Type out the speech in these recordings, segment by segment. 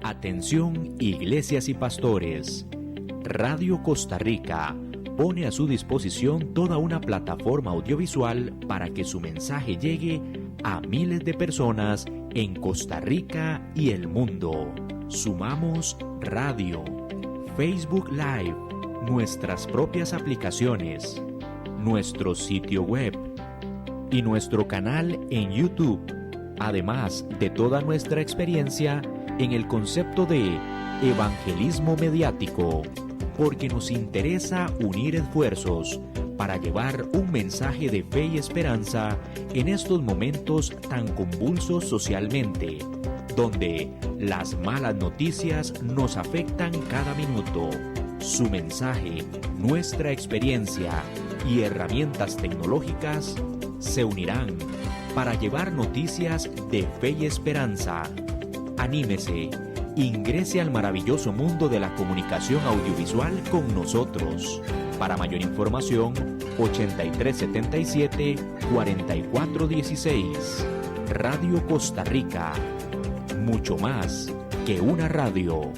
Atención, iglesias y pastores. Radio Costa Rica pone a su disposición toda una plataforma audiovisual para que su mensaje llegue a miles de personas en Costa Rica y el mundo. Sumamos radio, Facebook Live, nuestras propias aplicaciones, nuestro sitio web y nuestro canal en YouTube, además de toda nuestra experiencia en el concepto de evangelismo mediático, porque nos interesa unir esfuerzos para llevar un mensaje de fe y esperanza en estos momentos tan convulsos socialmente, donde las malas noticias nos afectan cada minuto. Su mensaje, nuestra experiencia y herramientas tecnológicas se unirán para llevar noticias de fe y esperanza. Anímese, ingrese al maravilloso mundo de la comunicación audiovisual con nosotros. Para mayor información, 8377-4416. Radio Costa Rica. Mucho más que una radio.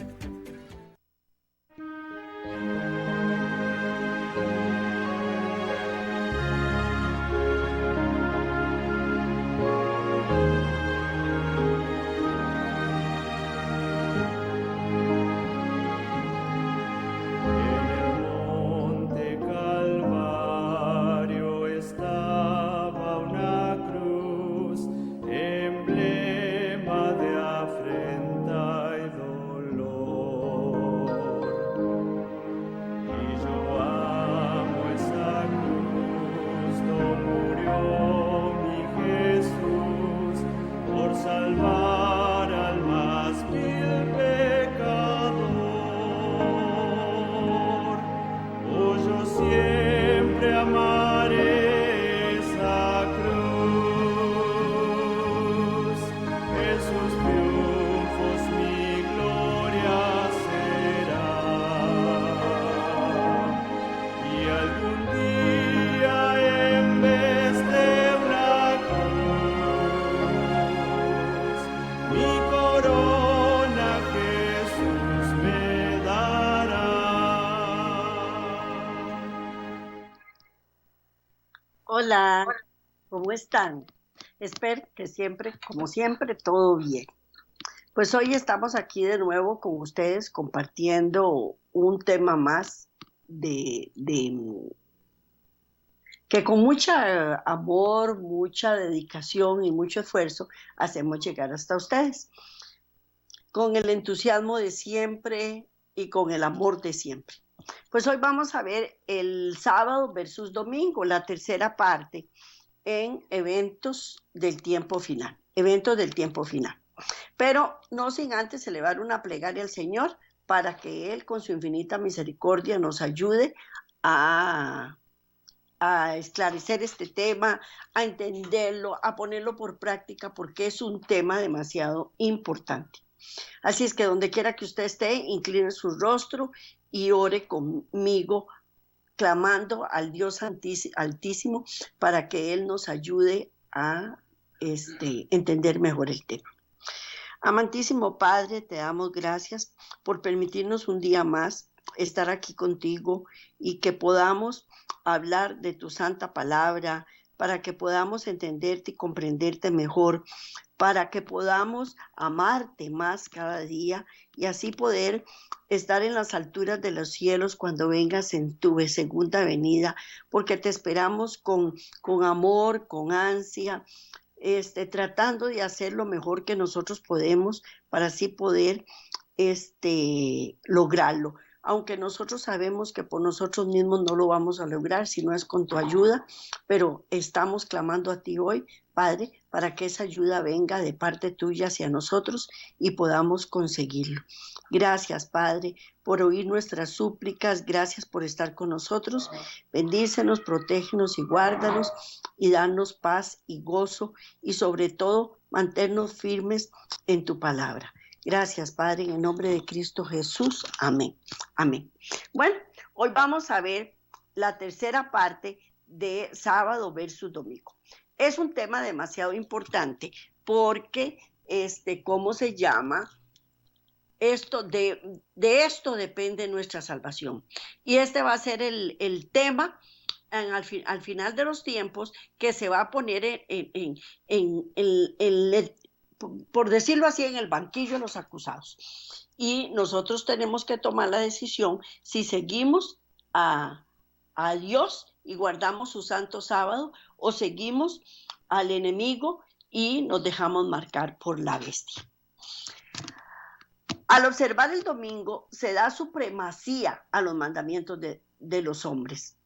Hola, ¿cómo están? Espero que siempre, como siempre, todo bien. Pues hoy estamos aquí de nuevo con ustedes compartiendo un tema más que con mucha amor, mucha dedicación y mucho esfuerzo hacemos llegar hasta ustedes, con el entusiasmo de siempre y con el amor de siempre. Pues hoy vamos a ver el sábado versus domingo, la tercera parte en eventos del tiempo final, eventos del tiempo final. Pero no sin antes elevar una plegaria al Señor para que Él con su infinita misericordia nos ayude a, a esclarecer este tema, a entenderlo, a ponerlo por práctica, porque es un tema demasiado importante. Así es que donde quiera que usted esté, incline su rostro y ore conmigo, clamando al Dios Altísimo para que Él nos ayude a entender mejor el tema. Amantísimo Padre, te damos gracias por permitirnos un día más estar aquí contigo y que podamos hablar de tu santa palabra, para que podamos entenderte y comprenderte mejor, para que podamos amarte más cada día y así poder estar en las alturas de los cielos cuando vengas en tu segunda venida, porque te esperamos con amor, con ansia, tratando de hacer lo mejor que nosotros podemos para así poder lograrlo. Aunque nosotros sabemos que por nosotros mismos no lo vamos a lograr si no es con tu ayuda, pero estamos clamando a ti hoy, Padre, para que esa ayuda venga de parte tuya hacia nosotros y podamos conseguirlo. Gracias, Padre, por oír nuestras súplicas, gracias por estar con nosotros. Bendícenos, protégenos y guárdanos y danos paz y gozo y sobre todo mantenernos firmes en tu palabra. Gracias, Padre, en el nombre de Cristo Jesús. Amén. Amén. Bueno, hoy vamos a ver la tercera parte de sábado versus domingo. Es un tema demasiado importante porque, ¿cómo se llama? esto depende nuestra salvación. Y este va a ser el tema al final de los tiempos que se va a poner por decirlo así, en el banquillo de los acusados. Y nosotros tenemos que tomar la decisión si seguimos a Dios y guardamos su santo sábado o seguimos al enemigo y nos dejamos marcar por la bestia. Al observar el domingo se da supremacía a los mandamientos de los hombres.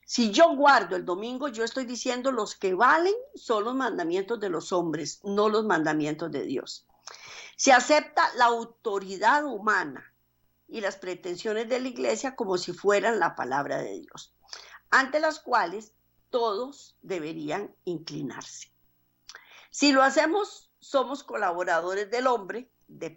Si yo guardo el domingo, yo estoy diciendo los que valen son los mandamientos de los hombres, no los mandamientos de Dios. Se acepta la autoridad humana y las pretensiones de la iglesia como si fueran la palabra de Dios, ante las cuales todos deberían inclinarse. Si lo hacemos, somos colaboradores del hombre de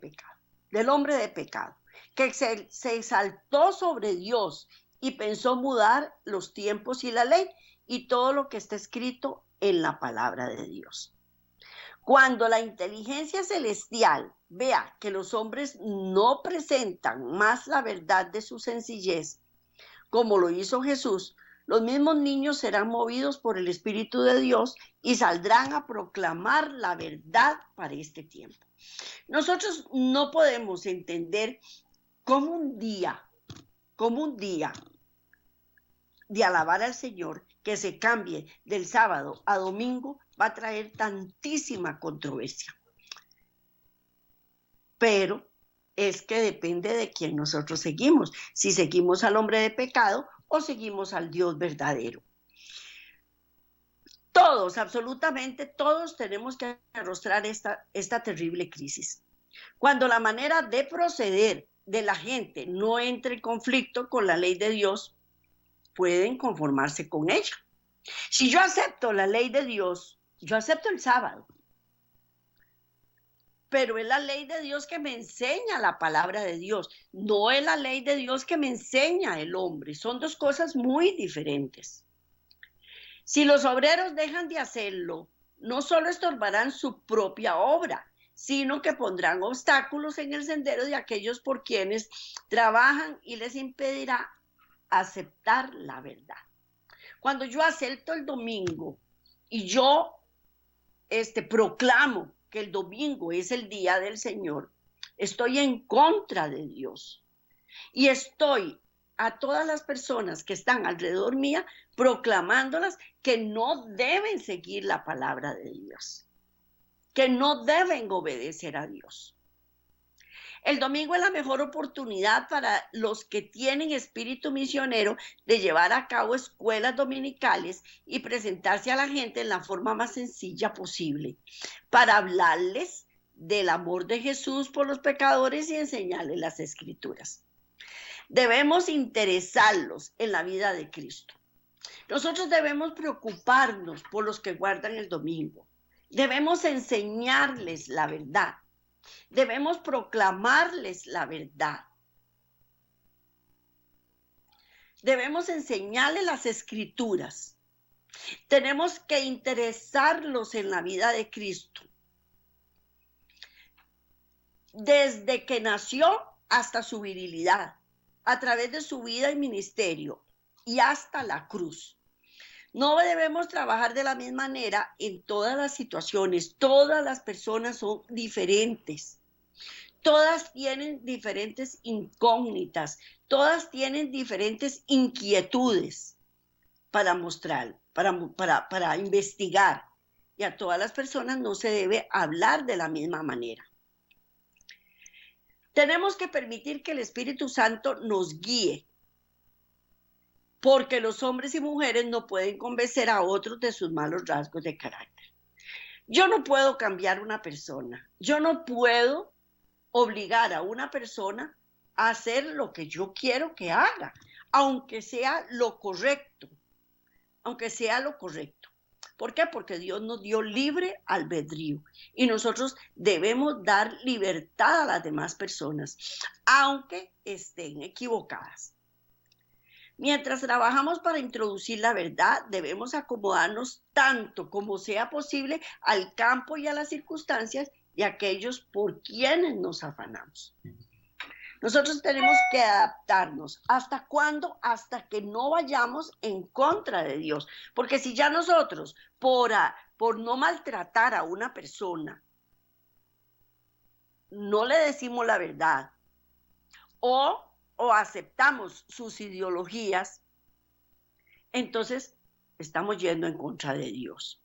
pecado, que se exaltó sobre Dios y pensó mudar los tiempos y la ley y todo lo que está escrito en la palabra de Dios. Cuando la inteligencia celestial vea que los hombres no presentan más la verdad de su sencillez, como lo hizo Jesús, los mismos niños serán movidos por el Espíritu de Dios y saldrán a proclamar la verdad para este tiempo. Nosotros no podemos entender cómo un día de alabar al Señor que se cambie del sábado a domingo va a traer tantísima controversia. Pero es que depende de quién nosotros seguimos, si seguimos al hombre de pecado o seguimos al Dios verdadero. Todos, absolutamente todos, tenemos que arrostrar esta terrible crisis. Cuando la manera de proceder de la gente no entre en conflicto con la ley de Dios, pueden conformarse con ella. Si yo acepto la ley de Dios, yo acepto el sábado, pero es la ley de Dios que me enseña la palabra de Dios, no es la ley de Dios que me enseña el hombre. Son dos cosas muy diferentes. Si los obreros dejan de hacerlo, no solo estorbarán su propia obra, sino que pondrán obstáculos en el sendero de aquellos por quienes trabajan y les impedirá aceptar la verdad. Cuando yo acepto el domingo y yo proclamo que el domingo es el día del Señor, estoy en contra de Dios y estoy a todas las personas que están alrededor mía proclamándolas que no deben seguir la palabra de Dios, que no deben obedecer a Dios. El domingo es la mejor oportunidad para los que tienen espíritu misionero de llevar a cabo escuelas dominicales y presentarse a la gente en la forma más sencilla posible, para hablarles del amor de Jesús por los pecadores y enseñarles las Escrituras. Debemos interesarlos en la vida de Cristo. Nosotros debemos preocuparnos por los que guardan el domingo. Debemos enseñarles la verdad. Debemos proclamarles la verdad. Debemos enseñarles las Escrituras. Tenemos que interesarlos en la vida de Cristo. Desde que nació hasta su virilidad, a través de su vida y ministerio y hasta la cruz. No debemos trabajar de la misma manera en todas las situaciones. Todas las personas son diferentes. Todas tienen diferentes incógnitas. Todas tienen diferentes inquietudes para mostrar, para investigar. Y a todas las personas no se debe hablar de la misma manera. Tenemos que permitir que el Espíritu Santo nos guíe, porque los hombres y mujeres no pueden convencer a otros de sus malos rasgos de carácter. Yo no puedo cambiar una persona. Yo no puedo obligar a una persona a hacer lo que yo quiero que haga, aunque sea lo correcto. Aunque sea lo correcto. ¿Por qué? Porque Dios nos dio libre albedrío y nosotros debemos dar libertad a las demás personas, aunque estén equivocadas. Mientras trabajamos para introducir la verdad, debemos acomodarnos tanto como sea posible al campo y a las circunstancias y a aquellos por quienes nos afanamos. Nosotros tenemos que adaptarnos. ¿Hasta cuándo? Hasta que no vayamos en contra de Dios. Porque si ya nosotros, por no maltratar a una persona, no le decimos la verdad o, o aceptamos sus ideologías, entonces estamos yendo en contra de Dios.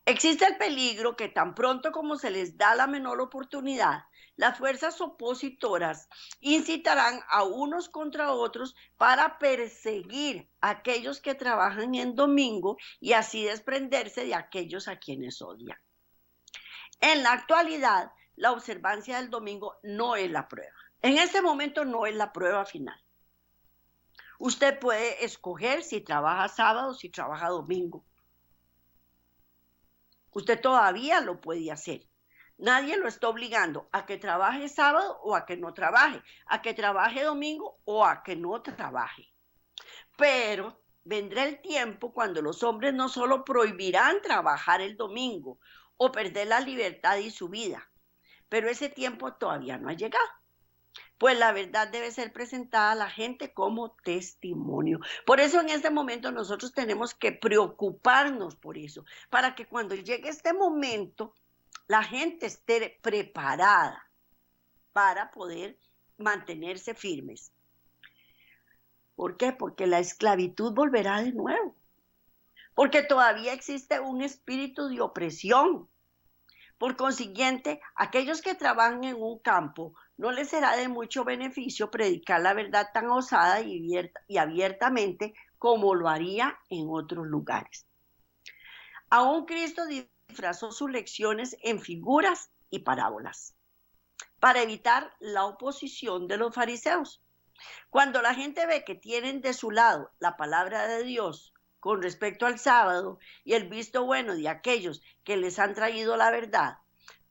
Existe el peligro que tan pronto como se les da la menor oportunidad, las fuerzas opositoras incitarán a unos contra otros para perseguir a aquellos que trabajan en domingo y así desprenderse de aquellos a quienes odian. En la actualidad, la observancia del domingo no es la prueba. En este momento no es la prueba final. Usted puede escoger si trabaja sábado o si trabaja domingo. Usted todavía lo puede hacer. Nadie lo está obligando a que trabaje sábado o a que no trabaje, a que trabaje domingo o a que no trabaje. Pero vendrá el tiempo cuando los hombres no solo prohibirán trabajar el domingo o perder la libertad y su vida, pero ese tiempo todavía no ha llegado. Pues la verdad debe ser presentada a la gente como testimonio. Por eso en este momento nosotros tenemos que preocuparnos por eso, para que cuando llegue este momento, la gente esté preparada para poder mantenerse firmes. ¿Por qué? Porque la esclavitud volverá de nuevo. Porque todavía existe un espíritu de opresión. Por consiguiente, aquellos que trabajan en un campo no les será de mucho beneficio predicar la verdad tan osada y abiertamente como lo haría en otros lugares. Aún Cristo disfrazó sus lecciones en figuras y parábolas para evitar la oposición de los fariseos. Cuando la gente ve que tienen de su lado la palabra de Dios con respecto al sábado y el visto bueno de aquellos que les han traído la verdad,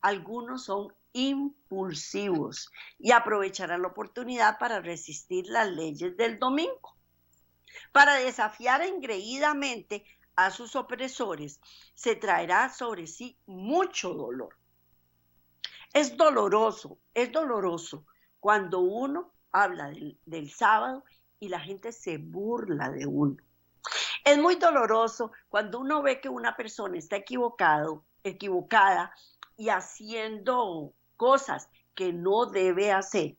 algunos son impulsivos y aprovecharán la oportunidad para resistir las leyes del domingo. Para desafiar engreídamente a sus opresores, se traerá sobre sí mucho dolor. Es doloroso cuando uno habla del sábado y la gente se burla de uno. Es muy doloroso cuando uno ve que una persona está equivocada y haciendo cosas que no debe hacer.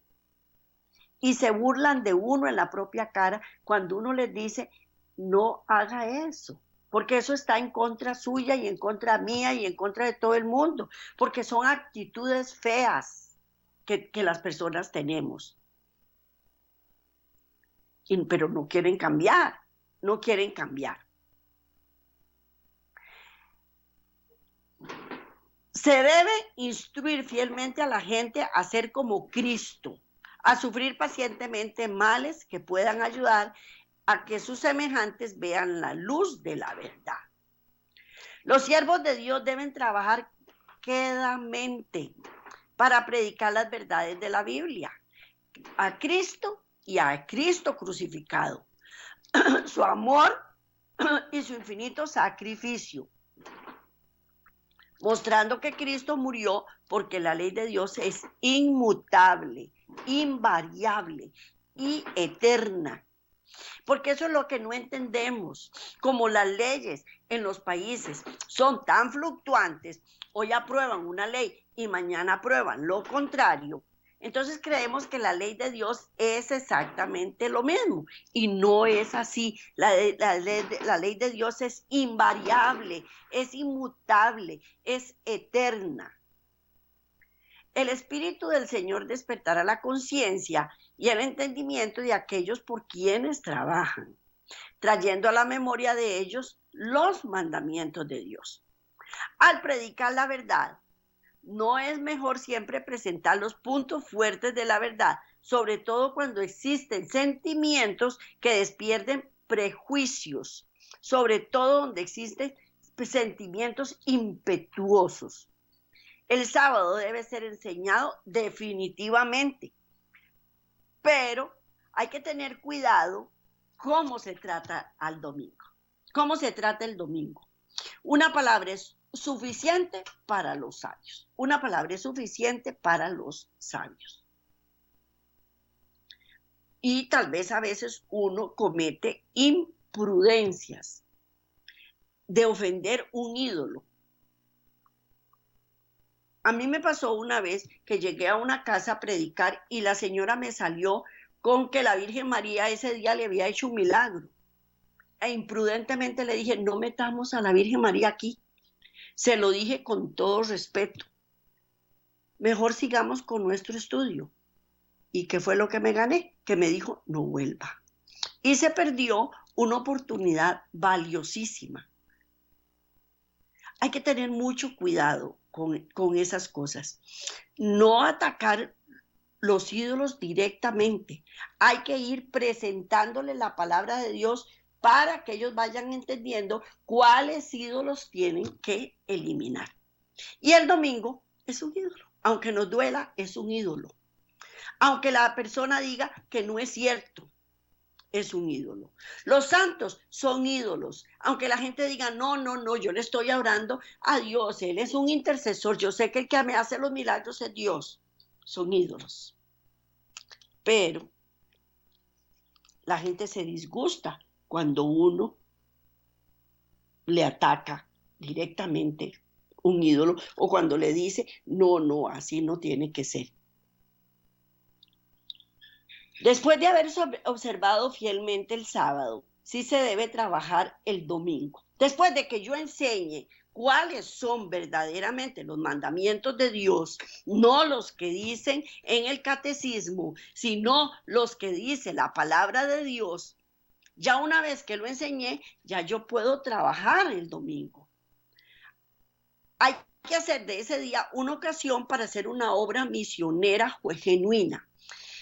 Y se burlan de uno en la propia cara cuando uno les dice, no haga eso, porque eso está en contra suya y en contra mía y en contra de todo el mundo, porque son actitudes feas que las personas tenemos. Pero no quieren cambiar, no quieren cambiar. Se debe instruir fielmente a la gente a ser como Cristo, a sufrir pacientemente males que puedan ayudar a que sus semejantes vean la luz de la verdad. Los siervos de Dios deben trabajar quedamente para predicar las verdades de la Biblia, a Cristo y a Cristo crucificado, su amor y su infinito sacrificio, mostrando que Cristo murió porque la ley de Dios es inmutable, invariable y eterna. Porque eso es lo que no entendemos. Como las leyes en los países son tan fluctuantes, hoy aprueban una ley y mañana aprueban lo contrario, entonces creemos que la ley de Dios es exactamente lo mismo. Y no es así. La ley de Dios es invariable, es inmutable, es eterna. El Espíritu del Señor despertará la conciencia y el entendimiento de aquellos por quienes trabajan, trayendo a la memoria de ellos los mandamientos de Dios. Al predicar la verdad, ¿no es mejor siempre presentar los puntos fuertes de la verdad, sobre todo cuando existen sentimientos que despierten prejuicios, sobre todo donde existen sentimientos impetuosos? El sábado debe ser enseñado definitivamente, pero hay que tener cuidado cómo se trata al domingo. ¿Cómo se trata el domingo? Una palabra es suficiente para los sabios. Una palabra es suficiente para los sabios. Y tal vez a veces uno comete imprudencias de ofender un ídolo. A mí me pasó una vez que llegué a una casa a predicar y la señora me salió con que la Virgen María ese día le había hecho un milagro. E imprudentemente le dije, no metamos a la Virgen María aquí. Se lo dije con todo respeto. Mejor sigamos con nuestro estudio. ¿Y qué fue lo que me gané? Que me dijo, no vuelva. Y se perdió una oportunidad valiosísima. Hay que tener mucho cuidado con esas cosas. No atacar los ídolos directamente. Hay que ir presentándole la palabra de Dios para que ellos vayan entendiendo cuáles ídolos tienen que eliminar. Y el domingo es un ídolo. Aunque nos duela, es un ídolo. Aunque la persona diga que no es cierto, es un ídolo. Los santos son ídolos. Aunque la gente diga, no, no, no, yo le estoy orando a Dios, Él es un intercesor, yo sé que el que me hace los milagros es Dios. Son ídolos. Pero la gente se disgusta cuando uno le ataca directamente un ídolo o cuando le dice, no, no, así no tiene que ser. Después de haber observado fielmente el sábado, sí se debe trabajar el domingo. Después de que yo enseñe cuáles son verdaderamente los mandamientos de Dios, no los que dicen en el catecismo, sino los que dice la palabra de Dios, ya una vez que lo enseñé, ya yo puedo trabajar el domingo. Hay que hacer de ese día una ocasión para hacer una obra misionera genuina.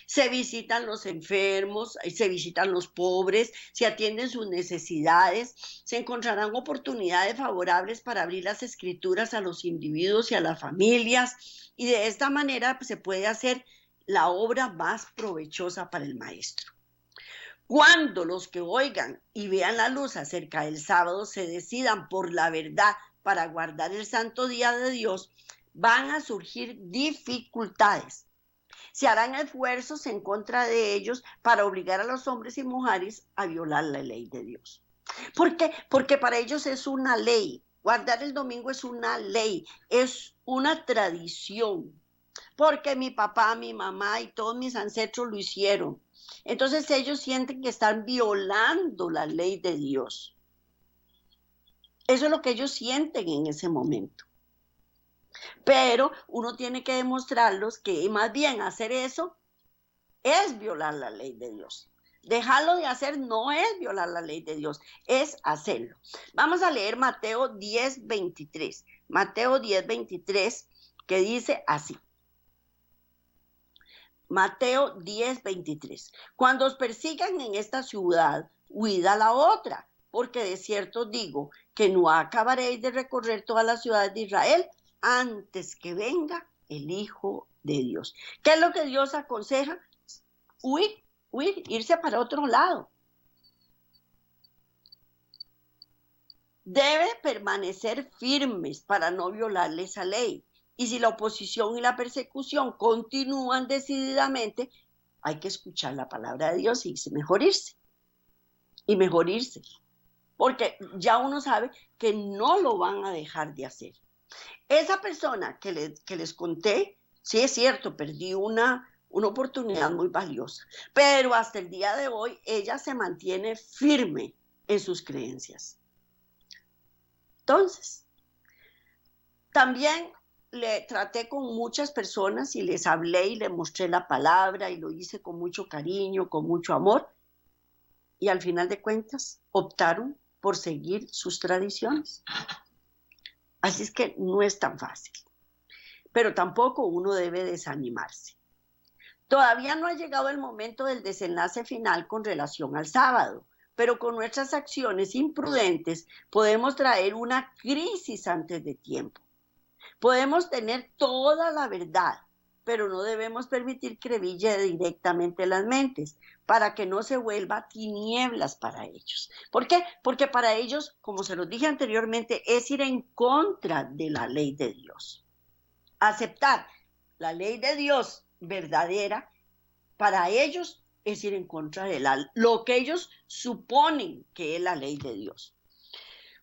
Se visitan los enfermos, se visitan los pobres, se atienden sus necesidades, se encontrarán oportunidades favorables para abrir las escrituras a los individuos y a las familias, y de esta manera se puede hacer la obra más provechosa para el maestro. Cuando los que oigan y vean la luz acerca del sábado se decidan por la verdad para guardar el santo día de Dios, van a surgir dificultades. Se harán esfuerzos en contra de ellos para obligar a los hombres y mujeres a violar la ley de Dios. ¿Por qué? Porque para ellos es una ley. Guardar el domingo es una ley, es una tradición. Porque mi papá, mi mamá y todos mis ancestros lo hicieron. Entonces ellos sienten que están violando la ley de Dios. Eso es lo que ellos sienten en ese momento. Pero uno tiene que demostrarlos que más bien hacer eso es violar la ley de Dios. Dejarlo de hacer no es violar la ley de Dios, es hacerlo. Vamos a leer Mateo 10:23. Mateo 10:23, que dice así. Mateo 10:23. Cuando os persigan en esta ciudad, huid a la otra, porque de cierto digo que no acabaréis de recorrer todas las ciudades de Israel antes que venga el Hijo de Dios. ¿Qué es lo que Dios aconseja? Huir, irse para otro lado. Debe permanecer firmes para no violarle esa ley. Y si la oposición y la persecución continúan decididamente, hay que escuchar la palabra de Dios y mejor irse. Y mejor irse. Porque ya uno sabe que no lo van a dejar de hacer. Esa persona que les conté, sí es cierto, perdí una oportunidad muy valiosa, pero hasta el día de hoy ella se mantiene firme en sus creencias. Entonces, también le traté con muchas personas y les hablé y les mostré la palabra y lo hice con mucho cariño, con mucho amor, y al final de cuentas optaron por seguir sus tradiciones. Así es que no es tan fácil, pero tampoco uno debe desanimarse. Todavía no ha llegado el momento del desenlace final con relación al sábado, pero con nuestras acciones imprudentes podemos traer una crisis antes de tiempo. Podemos tener toda la verdad, pero no debemos permitir que brille directamente las mentes para que no se vuelva tinieblas para ellos. ¿Por qué? Porque para ellos, como se los dije anteriormente, es ir en contra de la ley de Dios. Aceptar la ley de Dios verdadera, para ellos es ir en contra de lo que ellos suponen que es la ley de Dios.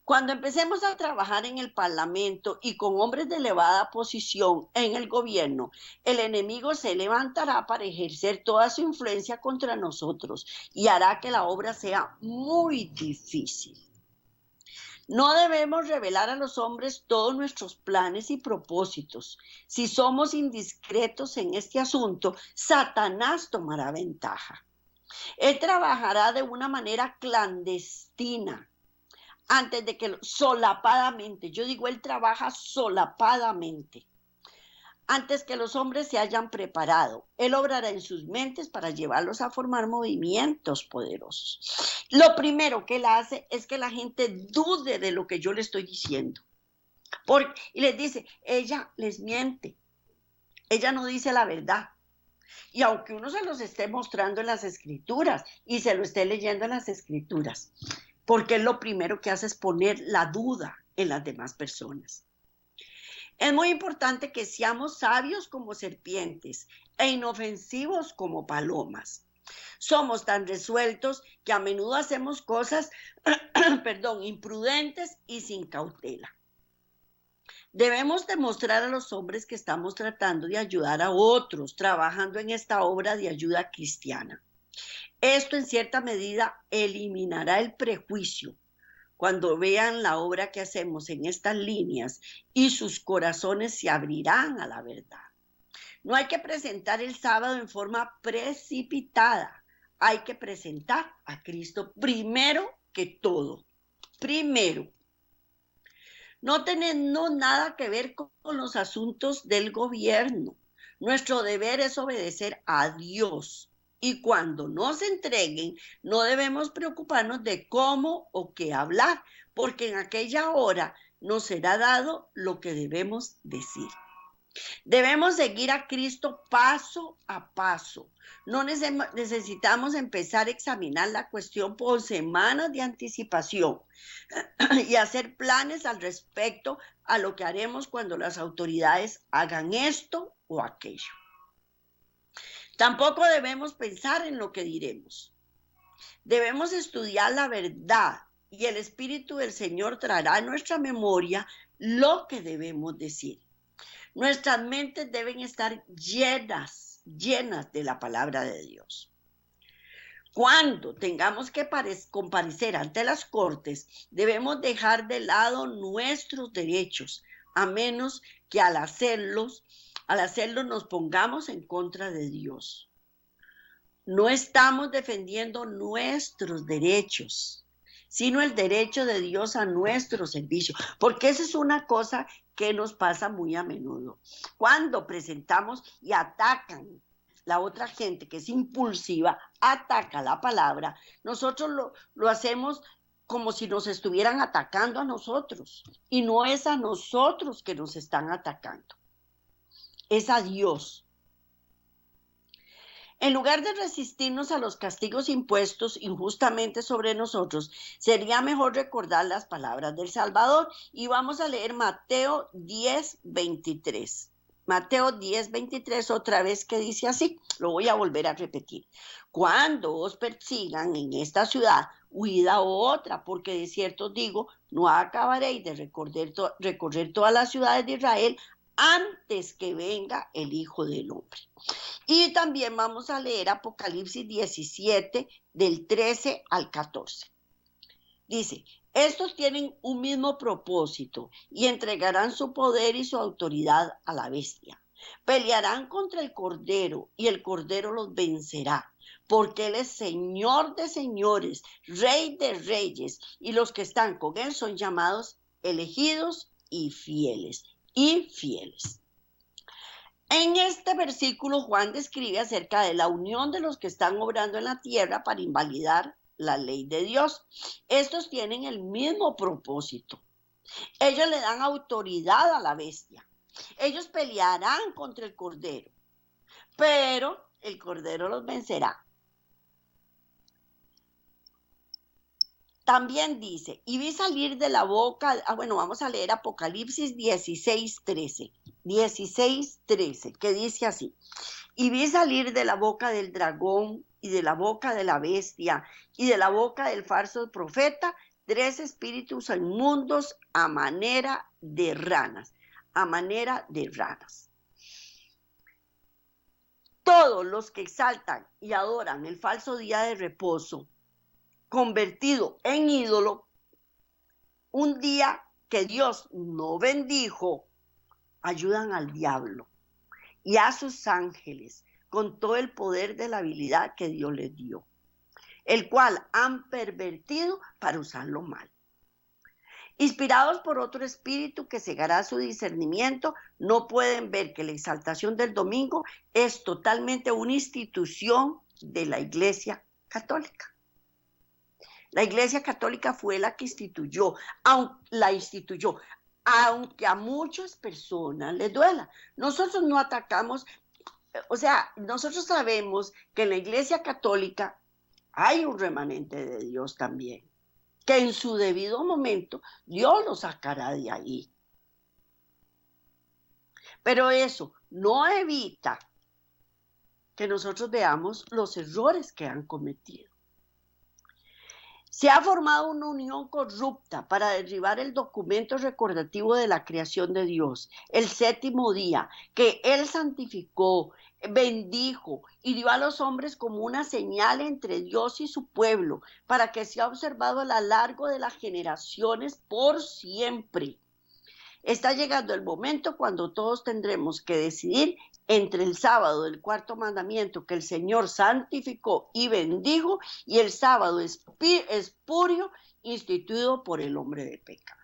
Cuando empecemos a trabajar en el Parlamento y con hombres de elevada posición en el gobierno, el enemigo se levantará para ejercer toda su influencia contra nosotros y hará que la obra sea muy difícil. No debemos revelar a los hombres todos nuestros planes y propósitos. Si somos indiscretos en este asunto, Satanás tomará ventaja. Él trabajará de una manera clandestina antes de que solapadamente, yo digo, él trabaja solapadamente. Antes que los hombres se hayan preparado, él obrará en sus mentes para llevarlos a formar movimientos poderosos. Lo primero que él hace es que la gente dude de lo que yo le estoy diciendo. Y les dice, ella les miente, ella no dice la verdad. Y aunque uno se los esté mostrando en las escrituras y se lo esté leyendo en las escrituras, porque lo primero que hace es poner la duda en las demás personas. Es muy importante que seamos sabios como serpientes e inofensivos como palomas. Somos tan resueltos que a menudo hacemos cosas, imprudentes y sin cautela. Debemos demostrar a los hombres que estamos tratando de ayudar a otros, trabajando en esta obra de ayuda cristiana. Esto en cierta medida eliminará el prejuicio cuando vean la obra que hacemos en estas líneas y sus corazones se abrirán a la verdad. No hay que presentar el sábado en forma precipitada. Hay que presentar a Cristo primero que todo. Primero. No tenemos nada que ver con los asuntos del gobierno. Nuestro deber es obedecer a Dios. Y cuando nos entreguen, no debemos preocuparnos de cómo o qué hablar, porque en aquella hora nos será dado lo que debemos decir. Debemos seguir a Cristo paso a paso. No necesitamos empezar a examinar la cuestión por semanas de anticipación y hacer planes al respecto a lo que haremos cuando las autoridades hagan esto o aquello. Tampoco debemos pensar en lo que diremos. Debemos estudiar la verdad y el Espíritu del Señor traerá a nuestra memoria lo que debemos decir. Nuestras mentes deben estar llenas de la palabra de Dios. Cuando tengamos que comparecer ante las cortes, debemos dejar de lado nuestros derechos, a menos que al hacerlo nos pongamos en contra de Dios. No estamos defendiendo nuestros derechos, sino el derecho de Dios a nuestro servicio, porque esa es una cosa que nos pasa muy a menudo. Cuando presentamos y atacan la otra gente que es impulsiva, ataca la palabra, nosotros lo hacemos como si nos estuvieran atacando a nosotros, y no es a nosotros que nos están atacando, es a Dios. En lugar de resistirnos a los castigos impuestos injustamente sobre nosotros, sería mejor recordar las palabras del Salvador. Y vamos a leer Mateo 10:23. Mateo 10:23, otra vez, que dice así, lo voy a volver a repetir. Cuando os persigan en esta ciudad, huid a otra, porque de cierto os digo, no acabaréis de recorrer todas las ciudades de Israel antes que venga el Hijo del Hombre. Y también vamos a leer Apocalipsis 17, del 13 al 14. Dice, estos tienen un mismo propósito y entregarán su poder y su autoridad a la bestia. Pelearán contra el Cordero y el Cordero los vencerá, porque Él es Señor de señores, Rey de reyes, y los que están con Él son llamados elegidos y fieles. En este versículo, Juan describe acerca de la unión de los que están obrando en la tierra para invalidar la ley de Dios. Estos tienen el mismo propósito. Ellos le dan autoridad a la bestia. Ellos pelearán contra el Cordero, pero el Cordero los vencerá. También dice, y vi salir de la boca, bueno, vamos a leer Apocalipsis 16:13, 16:13, que dice así, y vi salir de la boca del dragón y de la boca de la bestia y de la boca del falso profeta 3 espíritus inmundos a manera de ranas, a manera de ranas. Todos los que exaltan y adoran el falso día de reposo, convertido en ídolo, un día que Dios no bendijo, ayudan al diablo y a sus ángeles con todo el poder de la habilidad que Dios les dio, el cual han pervertido para usarlo mal. Inspirados por otro espíritu que cegará su discernimiento, no pueden ver que la exaltación del domingo es totalmente una institución de la Iglesia Católica. La Iglesia Católica fue la que aunque a muchas personas les duela. Nosotros no atacamos, nosotros sabemos que en la Iglesia Católica hay un remanente de Dios también, que en su debido momento Dios lo sacará de ahí. Pero eso no evita que nosotros veamos los errores que han cometido. Se ha formado una unión corrupta para derribar el documento recordativo de la creación de Dios, el séptimo día, que Él santificó, bendijo y dio a los hombres como una señal entre Dios y su pueblo, para que sea observado a lo largo de las generaciones por siempre. Está llegando el momento cuando todos tendremos que decidir entre el sábado del cuarto mandamiento que el Señor santificó y bendijo y el sábado espurio instituido por el hombre de pecado.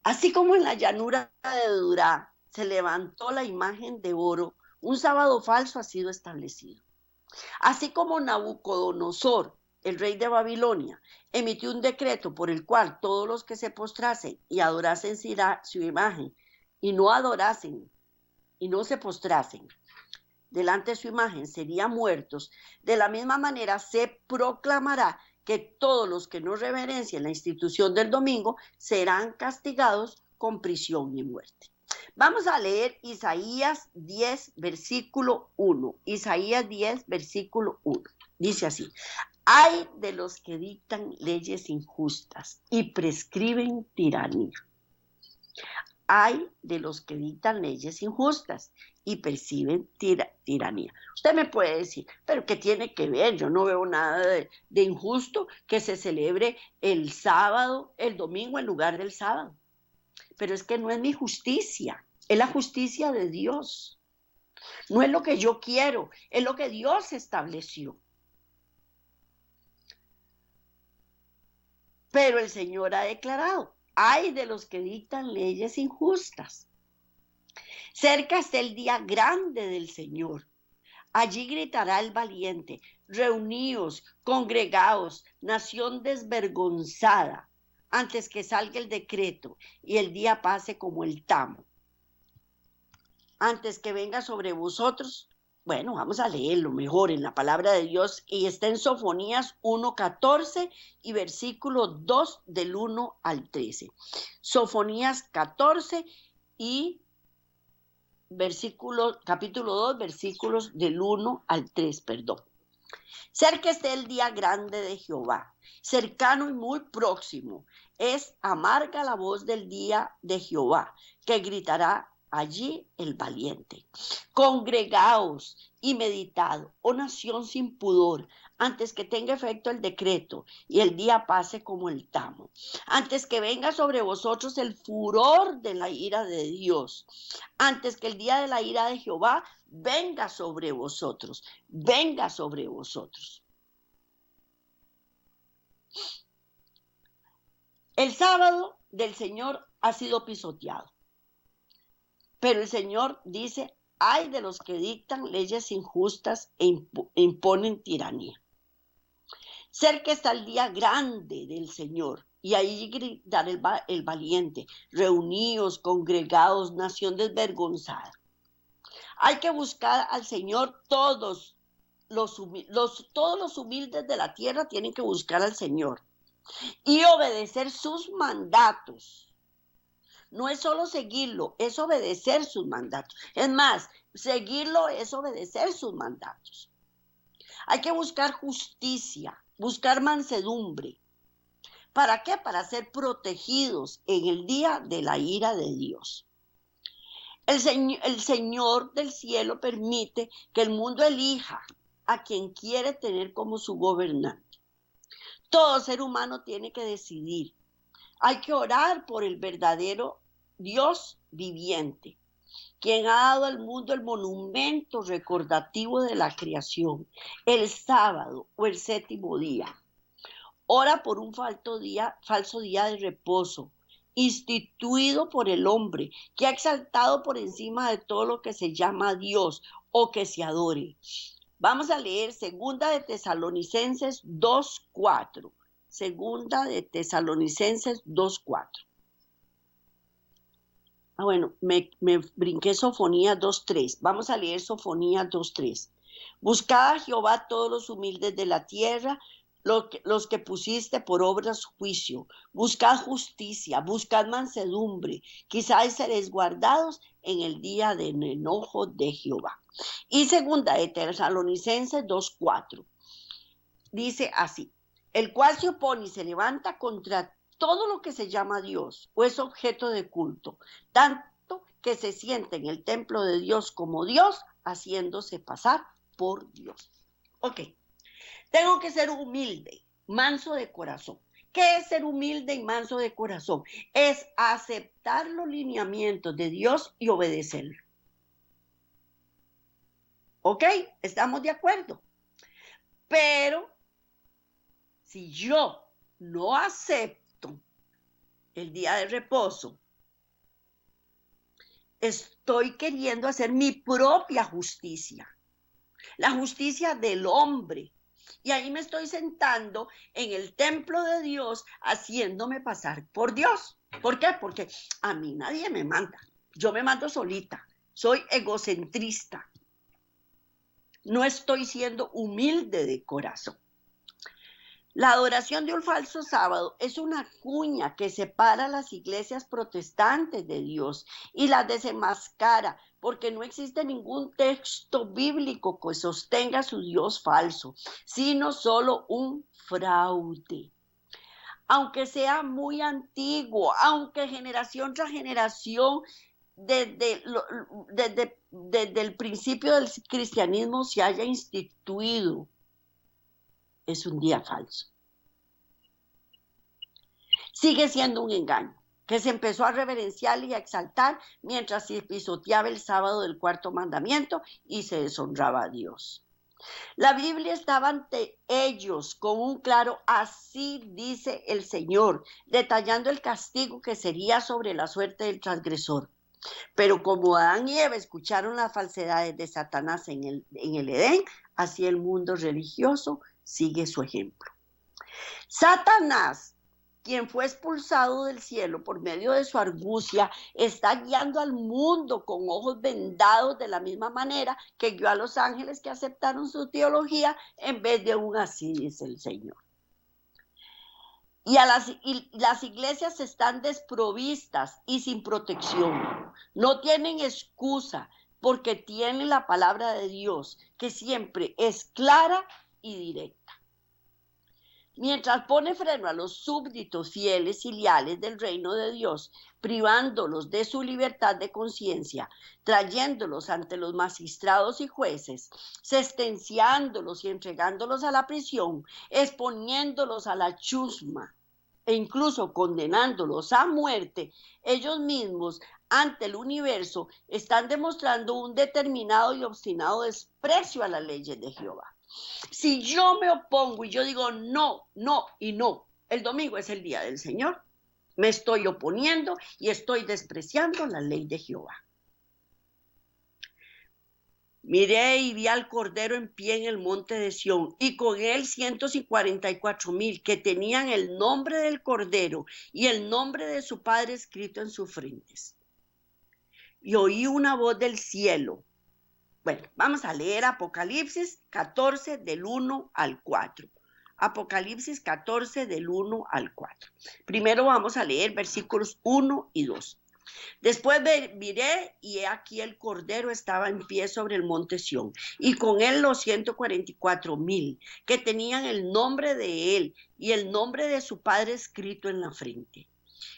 Así como en la llanura de Dura se levantó la imagen de oro, un sábado falso ha sido establecido. Así como Nabucodonosor, el rey de Babilonia, emitió un decreto por el cual todos los que se postrasen y adorasen su imagen y no adorasen y no se postrasen delante de su imagen serían muertos, de la misma manera se proclamará que todos los que no reverencien la institución del domingo serán castigados con prisión y muerte. Vamos a leer Isaías 10, versículo 1. Isaías 10, versículo 1. Dice así: ay de los que dictan leyes injustas y prescriben tiranía. Ay de los que dictan leyes injustas y perciben tiranía. Usted me puede decir, pero ¿qué tiene que ver? Yo no veo nada de injusto que se celebre el sábado, el domingo en lugar del sábado. Pero es que no es mi justicia, es la justicia de Dios. No es lo que yo quiero, es lo que Dios estableció. Pero el Señor ha declarado: ay de los que dictan leyes injustas. Cerca está el día grande del Señor. Allí gritará el valiente: reuníos, congregaos, nación desvergonzada, antes que salga el decreto y el día pase como el tamo. Antes que venga sobre vosotros. Bueno, vamos a leerlo mejor en la palabra de Dios y está en Sofonías 1:14 y versículo 2 del 1 al 13. Sofonías 14 y capítulo 2, versículos del 1 al 3, perdón. Cerca está el día grande de Jehová, cercano y muy próximo. Es amarga la voz del día de Jehová, que gritará allí el valiente. Congregaos y meditad, oh nación sin pudor, antes que tenga efecto el decreto y el día pase como el tamo, antes que venga sobre vosotros el furor de la ira de Dios, antes que el día de la ira de Jehová venga sobre vosotros, venga sobre vosotros. El sábado del Señor ha sido pisoteado. Pero el Señor dice: ay de los que dictan leyes injustas e imponen tiranía. Cerca está el día grande del Señor, y ahí gritará el valiente: reuníos, congregados, nación desvergonzada. Hay que buscar al Señor todos todos los humildes de la tierra tienen que buscar al Señor y obedecer sus mandatos. No es solo seguirlo, es obedecer sus mandatos. Es más, seguirlo es obedecer sus mandatos. Hay que buscar justicia, buscar mansedumbre. ¿Para qué? Para ser protegidos en el día de la ira de Dios. El Señor del cielo permite que el mundo elija a quien quiere tener como su gobernante. Todo ser humano tiene que decidir. Hay que orar por el verdadero Dios viviente, quien ha dado al mundo el monumento recordativo de la creación, el sábado o el séptimo día. Ora por un falso día de reposo, instituido por el hombre, que ha exaltado por encima de todo lo que se llama Dios o que se adore. Vamos a leer Segunda de Tesalonicenses 2:4. Segunda de Tesalonicenses 2:4. Bueno, me brinqué Sofonías 2:3. Vamos a leer Sofonías 2:3. Buscad a Jehová todos los humildes de la tierra, los que pusiste por obras juicio. Buscad justicia, buscad mansedumbre. Quizás seréis guardados en el día del enojo de Jehová. Y segunda de Tesalonicenses 2:4. Dice así: el cual se opone y se levanta contra todo lo que se llama Dios o es objeto de culto, tanto que se siente en el templo de Dios como Dios, haciéndose pasar por Dios. Ok, tengo que ser humilde, manso de corazón. ¿Qué es ser humilde y manso de corazón? Es aceptar los lineamientos de Dios y obedecerlo. ¿Ok? ¿Estamos de acuerdo? Pero si yo no acepto el día de reposo, estoy queriendo hacer mi propia justicia, la justicia del hombre. Y ahí me estoy sentando en el templo de Dios, haciéndome pasar por Dios. ¿Por qué? Porque a mí nadie me manda. Yo me mando solita. Soy egocentrista. No estoy siendo humilde de corazón. La adoración de un falso sábado es una cuña que separa las iglesias protestantes de Dios y las desenmascara, porque no existe ningún texto bíblico que sostenga su Dios falso, sino solo un fraude. Aunque sea muy antiguo, aunque generación tras generación, desde el principio del cristianismo se haya instituido, es un día falso. Sigue siendo un engaño, que se empezó a reverenciar y a exaltar mientras se pisoteaba el sábado del cuarto mandamiento y se deshonraba a Dios. La Biblia estaba ante ellos con un claro así dice el Señor, detallando el castigo que sería sobre la suerte del transgresor. Pero como Adán y Eva escucharon las falsedades de Satanás en el Edén, así el mundo religioso sigue su ejemplo. Satanás, quien fue expulsado del cielo por medio de su argucia, está guiando al mundo con ojos vendados de la misma manera que guió a los ángeles que aceptaron su teología en vez de un así dice el Señor. Y las iglesias están desprovistas y sin protección. No tienen excusa porque tienen la palabra de Dios, que siempre es clara y directa. Mientras pone freno a los súbditos fieles y leales del reino de Dios, privándolos de su libertad de conciencia, trayéndolos ante los magistrados y jueces, sentenciándolos y entregándolos a la prisión, exponiéndolos a la chusma e incluso condenándolos a muerte, ellos mismos ante el universo están demostrando un determinado y obstinado desprecio a las leyes de Jehová. Si yo me opongo y yo digo no, no y no, el domingo es el día del Señor, me estoy oponiendo y estoy despreciando la ley de Jehová. Miré y vi al Cordero en pie en el monte de Sión, y con él 144,000 que tenían el nombre del Cordero y el nombre de su Padre escrito en sus frentes. Y oí una voz del cielo Bueno, vamos a leer Apocalipsis 14 del 1 al 4. Apocalipsis 14 del 1 al 4. Primero vamos a leer versículos 1 y 2. Después miré y he aquí el Cordero estaba en pie sobre el monte Sión, y con él los 144,000 que tenían el nombre de él y el nombre de su Padre escrito en la frente.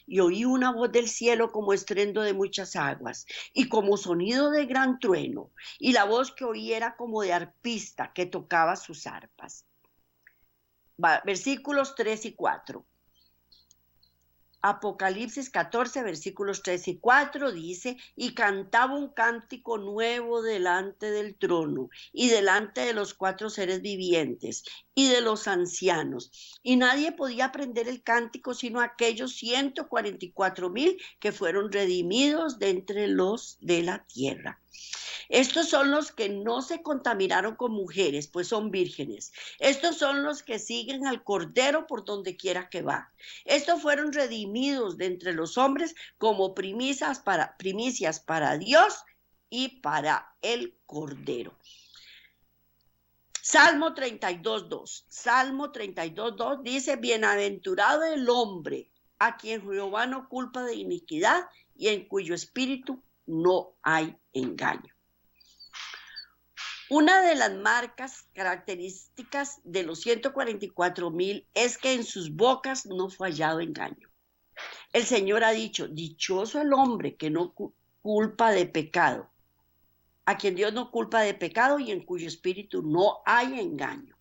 Y oí una voz del cielo como estruendo de muchas aguas y como sonido de gran trueno, y la voz que oí era como de arpista que tocaba sus arpas. Versículos 3 y 4. Apocalipsis 14, versículos 3 y 4 dice, y cantaba un cántico nuevo delante del trono y delante de los 4 seres vivientes y de los ancianos. Y nadie podía aprender el cántico sino aquellos 144,000 que fueron redimidos de entre los de la tierra. Estos son los que no se contaminaron con mujeres, pues son vírgenes. Estos son los que siguen al Cordero por donde quiera que va. Estos fueron redimidos de entre los hombres como primicias para Dios y para el Cordero. Salmo 32:2. Salmo 32:2 dice, bienaventurado el hombre a quien Jehová no culpa de iniquidad y en cuyo espíritu no hay engaño. Una de las marcas características de los 144,000 es que en sus bocas no fue hallado engaño. El Señor ha dicho, dichoso el hombre que no culpa de pecado, a quien Dios no culpa de pecado y en cuyo espíritu no hay engaño.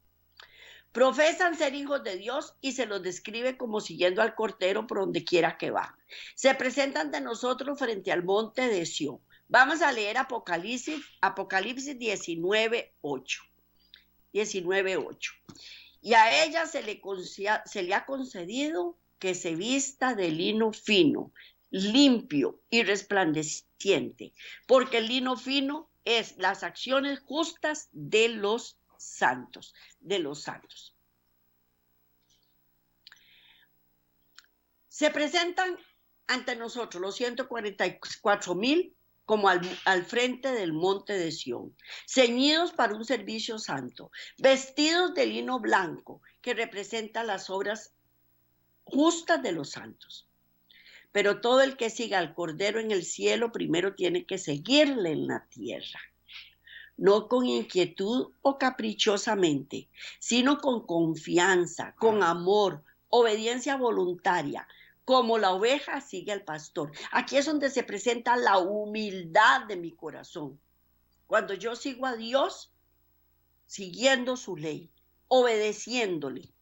Profesan ser hijos de Dios y se los describe como siguiendo al Cordero por donde quiera que va. Se presentan de nosotros frente al monte de Sión. Vamos a leer Apocalipsis 19:8. 19:8. Y a ella se le ha concedido que se vista de lino fino, limpio y resplandeciente, porque el lino fino es las acciones justas de los santos, Se presentan ante nosotros los 144,000 como al frente del monte de Sión, ceñidos para un servicio santo, vestidos de lino blanco, que representa las obras justas de los santos. Pero todo el que siga al Cordero en el cielo primero tiene que seguirle en la tierra, no con inquietud o caprichosamente, sino con confianza, con amor, obediencia voluntaria, como la oveja sigue al pastor. Aquí es donde se presenta la humildad de mi corazón. Cuando yo sigo a Dios, siguiendo su ley, obedeciéndole.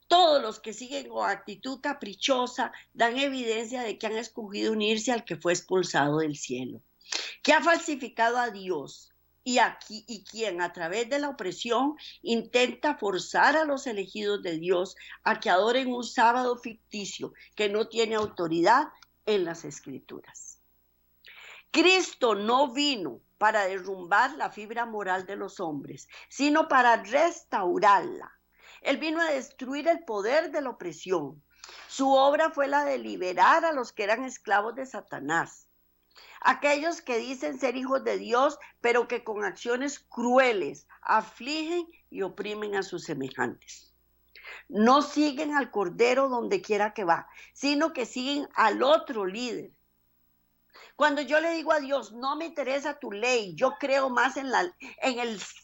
Todos los que siguen con actitud caprichosa dan evidencia de que han escogido unirse al que fue expulsado del cielo, que ha falsificado a Dios y quien a través de la opresión intenta forzar a los elegidos de Dios a que adoren un sábado ficticio que no tiene autoridad en las Escrituras. Cristo no vino para derrumbar la fibra moral de los hombres, sino para restaurarla. Él vino a destruir el poder de la opresión. Su obra fue la de liberar a los que eran esclavos de Satanás. Aquellos que dicen ser hijos de Dios, pero que con acciones crueles afligen y oprimen a sus semejantes. No siguen al Cordero donde quiera que va, sino que siguen al otro líder. Cuando yo le digo a Dios, no me interesa tu ley, yo creo más en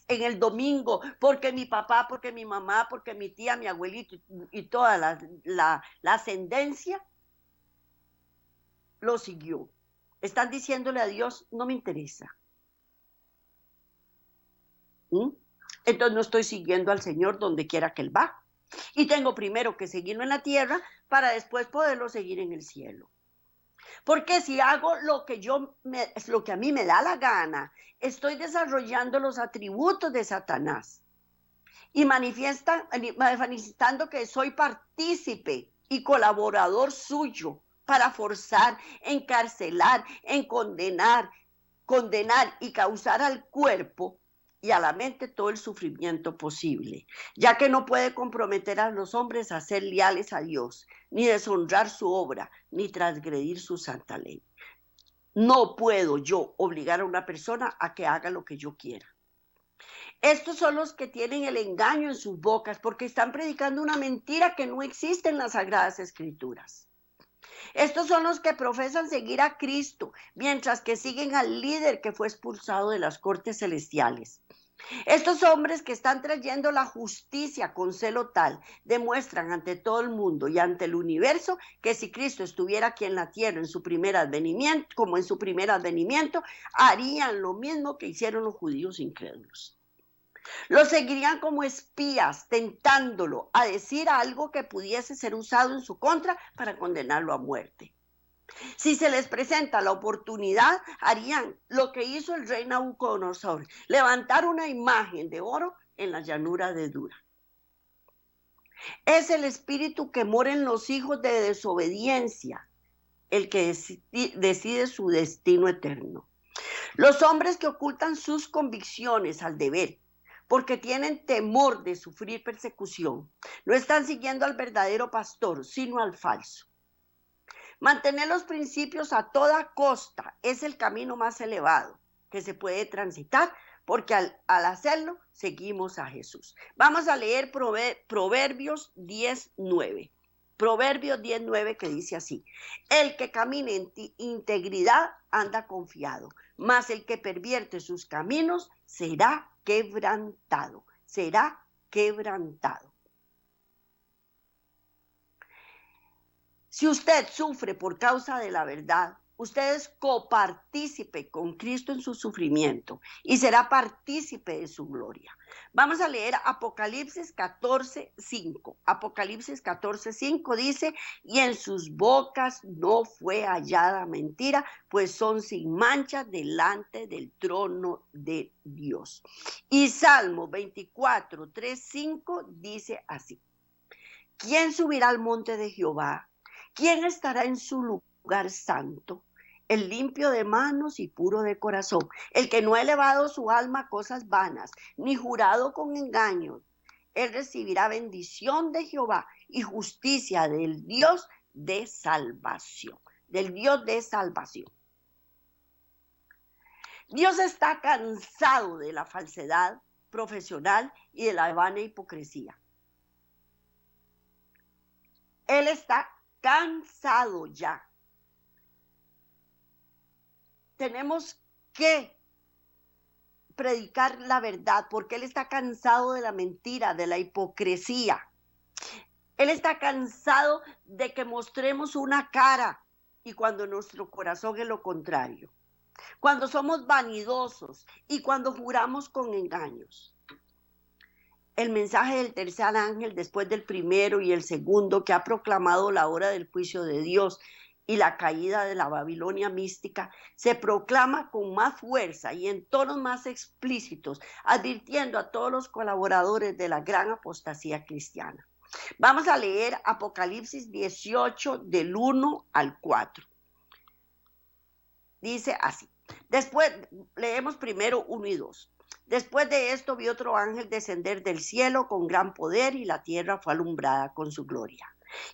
el domingo, porque mi papá, porque mi mamá, porque mi tía, mi abuelito y toda la ascendencia lo siguió. Están diciéndole a Dios, no me interesa. Entonces no estoy siguiendo al Señor donde quiera que Él va. Y tengo primero que seguirlo en la tierra para después poderlo seguir en el cielo. Porque si hago lo que a mí me da la gana, estoy desarrollando los atributos de Satanás y manifestando que soy partícipe y colaborador suyo para forzar, encarcelar, condenar y causar al cuerpo y a la mente todo el sufrimiento posible, ya que no puede comprometer a los hombres a ser leales a Dios, ni deshonrar su obra, ni transgredir su santa ley. No puedo yo obligar a una persona a que haga lo que yo quiera. Estos son los que tienen el engaño en sus bocas porque están predicando una mentira que no existe en las Sagradas Escrituras. Estos son los que profesan seguir a Cristo, mientras que siguen al líder que fue expulsado de las cortes celestiales. Estos hombres que están trayendo la justicia con celo tal, demuestran ante todo el mundo y ante el universo que si Cristo estuviera aquí en la tierra en su primer advenimiento, como en su primer advenimiento, harían lo mismo que hicieron los judíos incrédulos. Lo seguirían como espías, tentándolo a decir algo que pudiese ser usado en su contra para condenarlo a muerte. Si se les presenta la oportunidad, harían lo que hizo el rey Nabucodonosor, levantar una imagen de oro en la llanura de Dura. Es el espíritu que mora en los hijos de desobediencia, el que decide su destino eterno. Los hombres que ocultan sus convicciones al deber, porque tienen temor de sufrir persecución, no están siguiendo al verdadero pastor, sino al falso. Mantener los principios a toda costa es el camino más elevado que se puede transitar, porque al hacerlo seguimos a Jesús. Vamos a leer Proverbios 10:9. Proverbios 10:9 que dice así: el que camina en integridad anda confiado, mas el que pervierte sus caminos será quebrantado, será quebrantado. Si usted sufre por causa de la verdad, usted es copartícipe con Cristo en su sufrimiento y será partícipe de su gloria. Vamos a leer Apocalipsis 14:5. Apocalipsis 14:5 dice: y en sus bocas no fue hallada mentira, pues son sin mancha delante del trono de Dios. Y Salmo 24:3-5 dice así: ¿quién subirá al monte de Jehová? ¿Quién estará en su lugar santo? El limpio de manos y puro de corazón, el que no ha elevado su alma a cosas vanas, ni jurado con engaños. Él recibirá bendición de Jehová y justicia del Dios de salvación, del Dios de salvación. Dios está cansado de la falsedad profesional y de la vana hipocresía. Él está cansado ya. Tenemos que predicar la verdad porque Él está cansado de la mentira, de la hipocresía. Él está cansado de que mostremos una cara y cuando nuestro corazón es lo contrario. Cuando somos vanidosos y cuando juramos con engaños. El mensaje del tercer ángel después del primero y el segundo, que ha proclamado la hora del juicio de Dios y la caída de la Babilonia mística, se proclama con más fuerza y en tonos más explícitos, advirtiendo a todos los colaboradores de la gran apostasía cristiana. Vamos a leer Apocalipsis 18 del 1 al 4. Dice así. Después leemos primero 1 y 2. Después de esto vi otro ángel descender del cielo con gran poder y la tierra fue alumbrada con su gloria.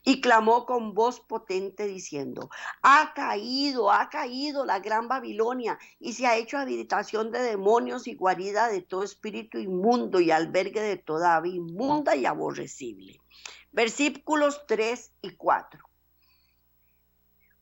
Y clamó con voz potente diciendo: ha caído la gran Babilonia y se ha hecho habitación de demonios y guarida de todo espíritu inmundo y albergue de toda ave inmunda y aborrecible. Versículos 3 y 4.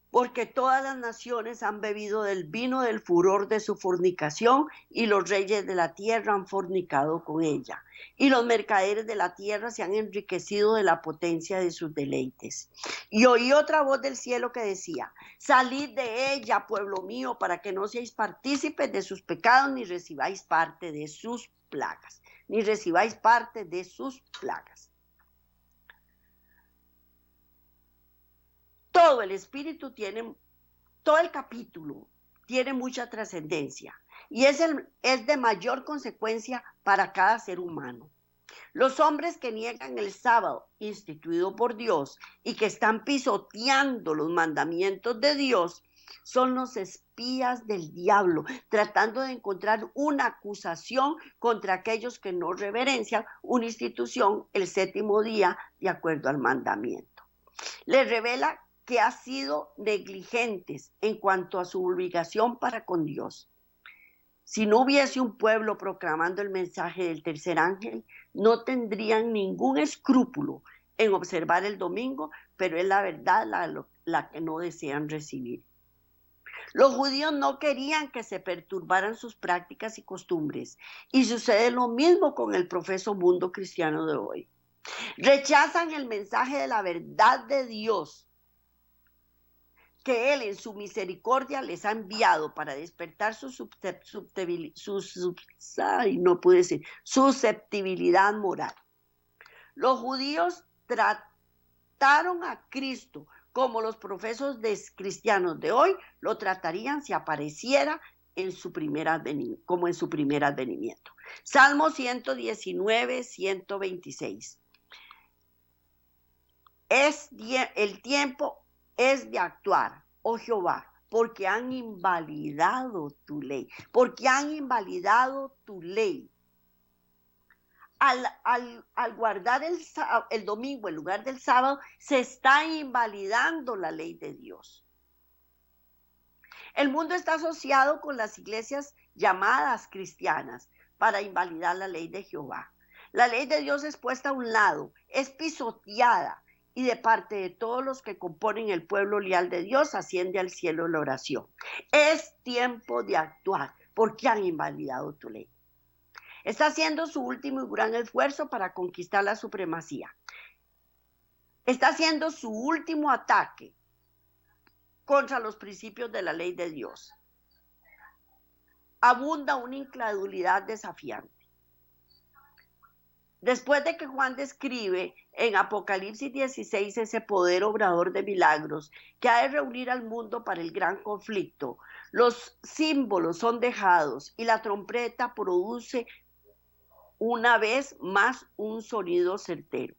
Porque todas las naciones han bebido del vino del furor de su fornicación, y los reyes de la tierra han fornicado con ella, y los mercaderes de la tierra se han enriquecido de la potencia de sus deleites. Y oí otra voz del cielo que decía: salid de ella, pueblo mío, para que no seáis partícipes de sus pecados, ni recibáis parte de sus plagas, ni recibáis parte de sus plagas. Todo el espíritu todo el capítulo tiene mucha trascendencia y es de mayor consecuencia para cada ser humano. Los hombres que niegan el sábado instituido por Dios y que están pisoteando los mandamientos de Dios son los espías del diablo, tratando de encontrar una acusación contra aquellos que no reverencian una institución el séptimo día de acuerdo al mandamiento. Les revela que han sido negligentes en cuanto a su obligación para con Dios. Si no hubiese un pueblo proclamando el mensaje del tercer ángel, no tendrían ningún escrúpulo en observar el domingo, pero es la verdad la que no desean recibir. Los judíos no querían que se perturbaran sus prácticas y costumbres, y sucede lo mismo con el profeso mundo cristiano de hoy. Rechazan el mensaje de la verdad de Dios que Él en su misericordia les ha enviado para despertar su susceptibilidad moral. Los judíos trataron a Cristo como los profesos cristianos de hoy lo tratarían si apareciera como en su primer advenimiento. Salmo 119, 126. El tiempo es de actuar, oh Jehová, porque han invalidado tu ley, porque han invalidado tu ley. Al guardar el domingo en lugar del sábado, se está invalidando la ley de Dios. El mundo está asociado con las iglesias llamadas cristianas para invalidar la ley de Jehová. La ley de Dios es puesta a un lado, es pisoteada, y de parte de todos los que componen el pueblo leal de Dios asciende al cielo la oración. Es tiempo de actuar, porque han invalidado tu ley. Está haciendo su último y gran esfuerzo para conquistar la supremacía. Está haciendo su último ataque contra los principios de la ley de Dios. Abunda una incredulidad desafiante. Después de que Juan describe en Apocalipsis 16 ese poder obrador de milagros que ha de reunir al mundo para el gran conflicto, los símbolos son dejados y la trompeta produce una vez más un sonido certero.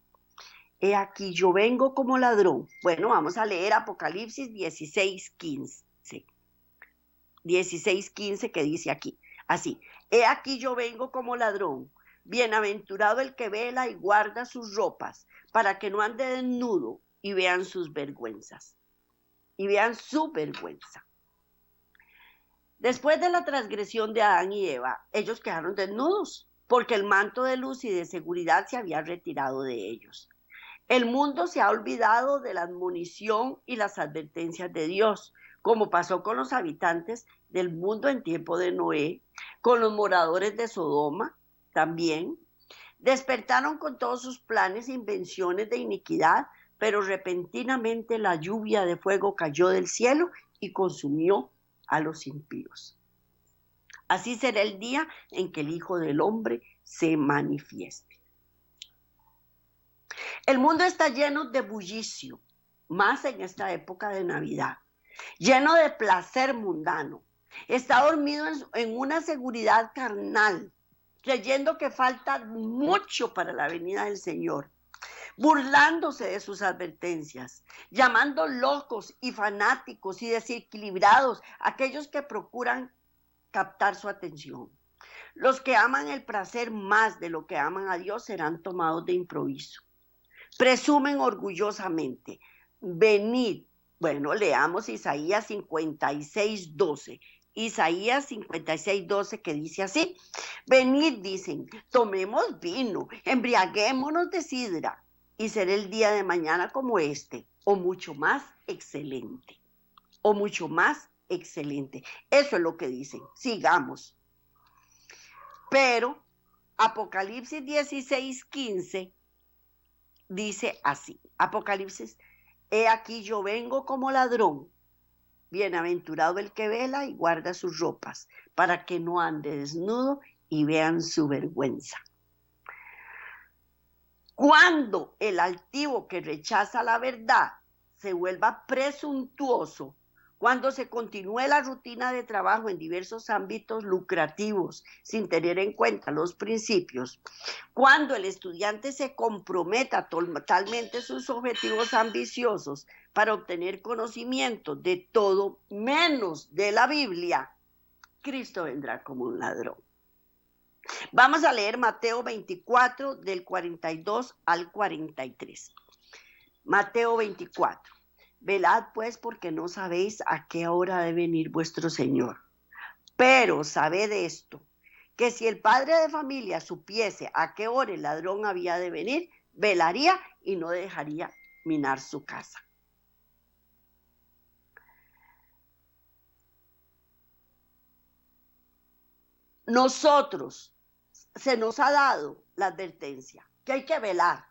He aquí yo vengo como ladrón. Bueno, vamos a leer Apocalipsis 16:15. 16:15 que dice aquí, así: he aquí yo vengo como ladrón. Bienaventurado el que vela y guarda sus ropas, para que no ande desnudo y vean sus vergüenzas. Y vean su vergüenza. Después de la transgresión de Adán y Eva, ellos quedaron desnudos, porque el manto de luz y de seguridad se había retirado de ellos. El mundo se ha olvidado de la admonición y las advertencias de Dios, como pasó con los habitantes del mundo en tiempo de Noé, con los moradores de Sodoma también. Despertaron con todos sus planes e invenciones de iniquidad, pero repentinamente la lluvia de fuego cayó del cielo y consumió a los impíos. Así será el día en que el Hijo del Hombre se manifieste. El mundo está lleno de bullicio, más en esta época de Navidad, lleno de placer mundano. Está dormido en una seguridad carnal, creyendo que falta mucho para la venida del Señor, burlándose de sus advertencias, llamando locos y fanáticos y desequilibrados a aquellos que procuran captar su atención. Los que aman el placer más de lo que aman a Dios serán tomados de improviso. Presumen orgullosamente: venid. Bueno, leamos Isaías 56:12. Isaías 56:12 que dice así: venid, dicen, tomemos vino, embriaguémonos de sidra, y será el día de mañana como este, o mucho más excelente, o mucho más excelente. Eso es lo que dicen. Sigamos. Pero Apocalipsis 16:15 dice así: Apocalipsis: he aquí yo vengo como ladrón. Bienaventurado el que vela y guarda sus ropas, para que no ande desnudo y vean su vergüenza. Cuando el altivo que rechaza la verdad se vuelva presuntuoso, cuando se continúe la rutina de trabajo en diversos ámbitos lucrativos sin tener en cuenta los principios, cuando el estudiante se comprometa totalmente sus objetivos ambiciosos para obtener conocimiento de todo menos de la Biblia, Cristo vendrá como un ladrón. Vamos a leer Mateo 24 del 42 al 43. Mateo 24. Velad pues porque no sabéis a qué hora ha de venir vuestro Señor. Pero sabed esto, que si el padre de familia supiese a qué hora el ladrón había de venir, velaría y no dejaría minar su casa. Nosotros se nos ha dado la advertencia que hay que velar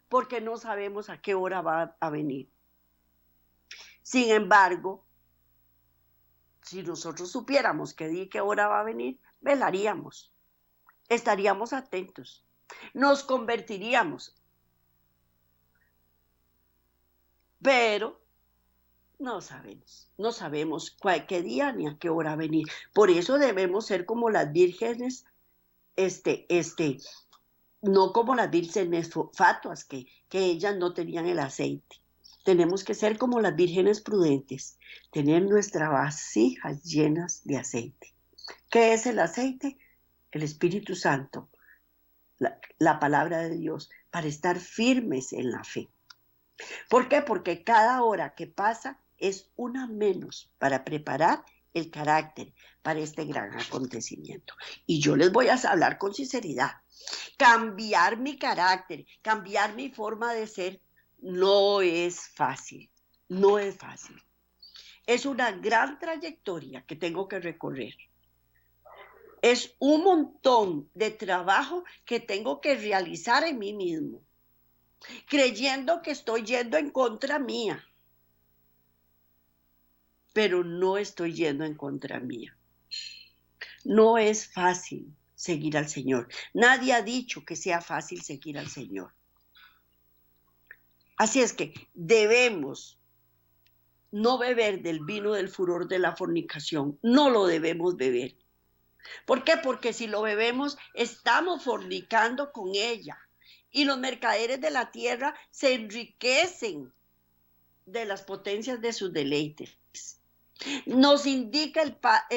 porque no sabemos a qué hora va a venir. Sin embargo, si nosotros supiéramos qué hora va a venir, velaríamos, estaríamos atentos, nos convertiríamos. Pero no sabemos qué día ni a qué hora venir. Por eso debemos ser como las vírgenes, no como las vírgenes fatuas, que ellas no tenían el aceite. Tenemos que ser como las vírgenes prudentes, tener nuestras vasijas llenas de aceite. ¿Qué es el aceite? El Espíritu Santo, la palabra de Dios, para estar firmes en la fe. ¿Por qué? Porque cada hora que pasa es una menos para preparar el carácter para este gran acontecimiento. Y yo les voy a hablar con sinceridad. Cambiar mi carácter, cambiar mi forma de ser, no es fácil. No es fácil. Es una gran trayectoria que tengo que recorrer. Es un montón de trabajo que tengo que realizar en mí mismo, creyendo que estoy yendo en contra mía, pero no estoy yendo en contra mía. No es fácil seguir al Señor. Nadie ha dicho que sea fácil seguir al Señor. Así es que debemos no beber del vino del furor de la fornicación. No lo debemos beber. ¿Por qué? Porque si lo bebemos, estamos fornicando con ella. Y los mercaderes de la tierra se enriquecen de las potencias de sus deleites. Nos indica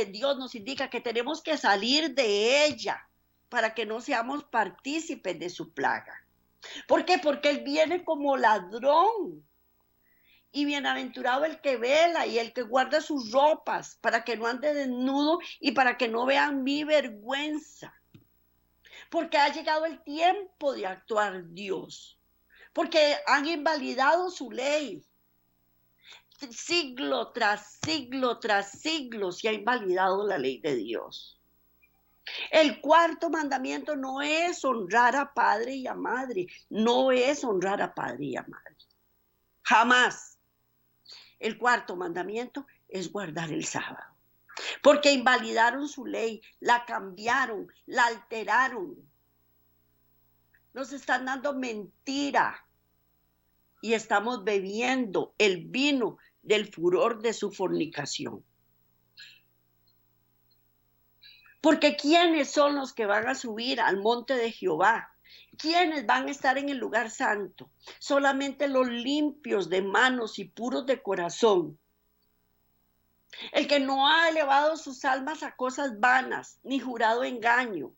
Dios nos indica que tenemos que salir de ella para que no seamos partícipes de su plaga. ¿Por qué? Porque Él viene como ladrón. Y bienaventurado el que vela y el que guarda sus ropas para que no ande desnudo y para que no vean mi vergüenza. Porque ha llegado el tiempo de actuar Dios. Porque han invalidado su ley. Siglo tras siglo tras siglo se ha invalidado la ley de Dios. El cuarto mandamiento no es honrar a padre y a madre, no es honrar a padre y a madre. Jamás. El cuarto mandamiento es guardar el sábado. Porque invalidaron su ley, la cambiaron, la alteraron. Nos están dando mentira y estamos bebiendo el vino del furor de su fornicación. Porque ¿quiénes son los que van a subir al monte de Jehová? ¿Quiénes van a estar en el lugar santo? Solamente los limpios de manos y puros de corazón. El que no ha elevado sus almas a cosas vanas, ni jurado engaño.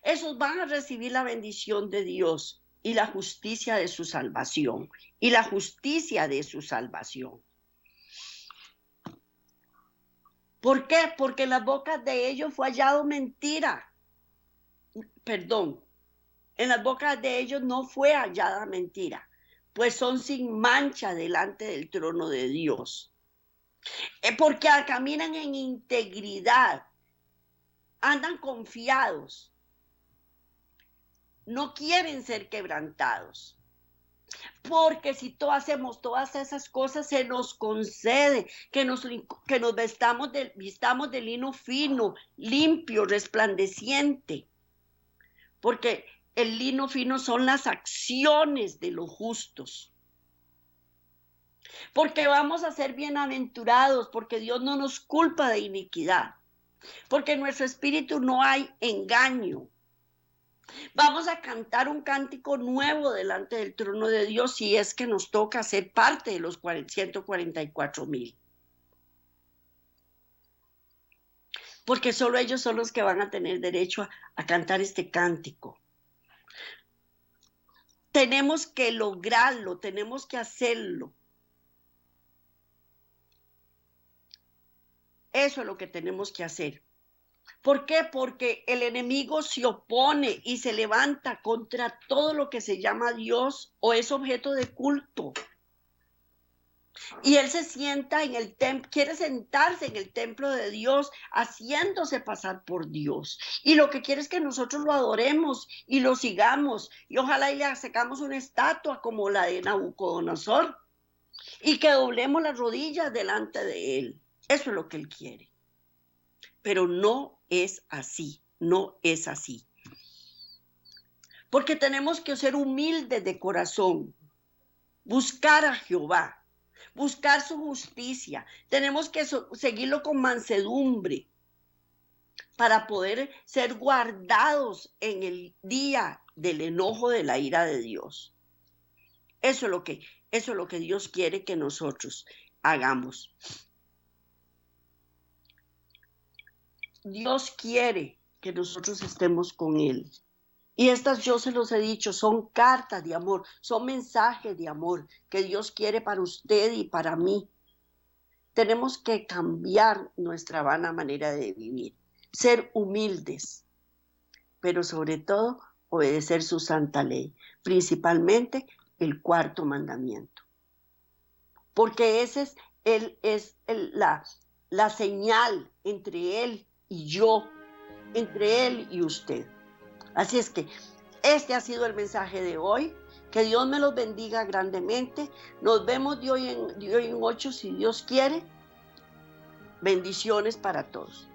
Esos van a recibir la bendición de Dios y la justicia de su salvación. Y la justicia de su salvación. ¿Por qué? Porque en las bocas de ellos fue hallado mentira. Perdón, en las bocas de ellos no fue hallada mentira, pues son sin mancha delante del trono de Dios. Porque caminan en integridad, andan confiados, no quieren ser quebrantados. Porque si hacemos todas esas cosas, se nos concede que nos vistamos de lino fino, limpio, resplandeciente. Porque el lino fino son las acciones de los justos. Porque vamos a ser bienaventurados, porque Dios no nos culpa de iniquidad. Porque en nuestro espíritu no hay engaño. Vamos a cantar un cántico nuevo delante del trono de Dios si es que nos toca ser parte de los 144,000. Porque solo ellos son los que van a tener derecho a cantar este cántico. tenemos que lograrlo, tenemos que hacerlo. Eso es lo que tenemos que hacer. ¿Por qué? Porque el enemigo se opone y se levanta contra todo lo que se llama Dios o es objeto de culto. Y él se sienta en el templo, quiere sentarse en el templo de Dios, haciéndose pasar por Dios. Y lo que quiere es que nosotros lo adoremos y lo sigamos. Y ojalá y le sacamos una estatua como la de Nabucodonosor. Y que doblemos las rodillas delante de él. Eso es lo que él quiere. Pero no es así, no es así. Porque tenemos que ser humildes de corazón, buscar a Jehová, buscar su justicia. Tenemos que seguirlo con mansedumbre para poder ser guardados en el día del enojo de la ira de Dios. Eso es lo que Dios quiere que nosotros hagamos. Dios quiere que nosotros estemos con Él. Y estas yo se los he dicho, son cartas de amor, son mensajes de amor que Dios quiere para usted y para mí. Tenemos que cambiar nuestra vana manera de vivir, ser humildes, pero sobre todo obedecer su santa ley, principalmente el cuarto mandamiento. Porque ese es la señal entre Él y yo, entre Él y usted. Así es que este ha sido el mensaje de hoy. Que Dios me los bendiga grandemente. Nos vemos de hoy en 8 si Dios quiere. Bendiciones para todos.